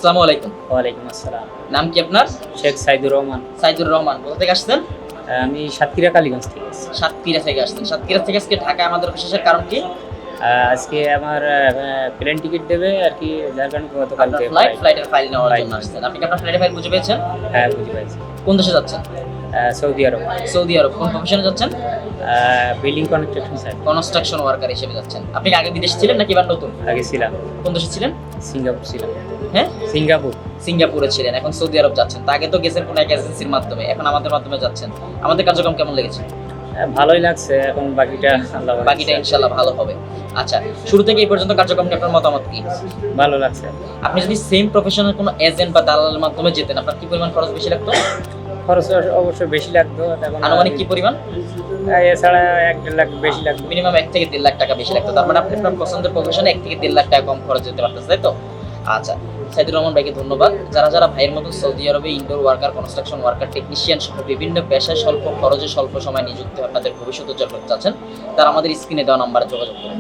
আসসালামু আলাইকুম। ওয়ালাইকুম আসসালাম। নাম কি আপনার? শেখ সাইদুর রহমান। সাইদুর রহমান। কোথা থেকে আসছেন? আমি সাতক্ষীরা কালীগঞ্জ থেকে আসছি। সাতক্ষীরা থেকে আসছেন। সাতক্ষীরা থেকে আজকে ঢাকায় আমাদের বিশেষের কারণ কি? আজকে আমার প্লেন টিকিট দেবে আর কি, যার কারণে গতকালকে ফ্লাইটের ফাইল নেওয়ার Flight জন্য আসছেন। আপনি কি আপনার ফ্লাইটের ফাইল বুঝে পেয়েছেন? হ্যাঁ, বুঝতে পারছি। কোন দেশে যাচ্ছেন? সৌদি আরব। সৌদি আরব। কোন প্রফেশনে যাচ্ছেন? Building construction site. Construction worker হিসেবে যাচ্ছেন। আপনি কি আগে বিদেশে ছিলেন নাকি এবার নতুন? আগে ছিলাম কোন দেশে ছিলেন? সিঙ্গাপুর ছিলাম। হ্যাঁ, সিঙ্গাপুর। সিঙ্গাপুরে ছিলেন, এখন সৌদি আরব যাচ্ছেন। তা আগে তো গেছেন কোন এক এজেন্সির মাধ্যমে, এখন আমাদের মাধ্যমে যাচ্ছেন। আমাদের কার্যক্রম কেমন লেগেছে? ভালোই লাগছে, এখন বাকিটা আল্লাহ ভরসা। বাকিটা ইনশাআল্লাহ ভালো হবে। আচ্ছা, শুরু থেকে এই পর্যন্ত কার্যক্রম নিয়ে আপনার মতামত কি? ভালো লাগছে। আপনি যদি সেম প্রফেশনাল কোনো এজেন্ট বা দালালের মাধ্যমে যেতেন, আপনার কি পরিমাণ খরচ বেশি লাগতো? খরচ অবশ্যই বেশি লাগতো। এখন আনুমানিক কি পরিমাণ? এছাড়া 1-1.5 লাখ বেশি লাগতো। মিনিমাম 1 থেকে 1.5 লাখ টাকা বেশি লাগতো। তার মানে আপনি আপনার পছন্দের প্রফেশনে 1 থেকে 1.5 লাখ টাকা কম খরচ যেতে পারতেছে, তাই তো? আচ্ছা, সাইদুর রহমান ভাইকে ধন্যবাদ। যারা যারা ভাইয়ের মতন সৌদি আরবে indoor worker, construction worker, technician সহ বিভিন্ন পেশায় স্বল্প খরচে স্বল্প সময় নিযুক্ত আপনাদের ভবিষ্যৎ উজ্জ্বল করতে চাচ্ছেন, তারা আমাদের স্ক্রিনে দেওয়া নাম্বারে যোগাযোগ করুন।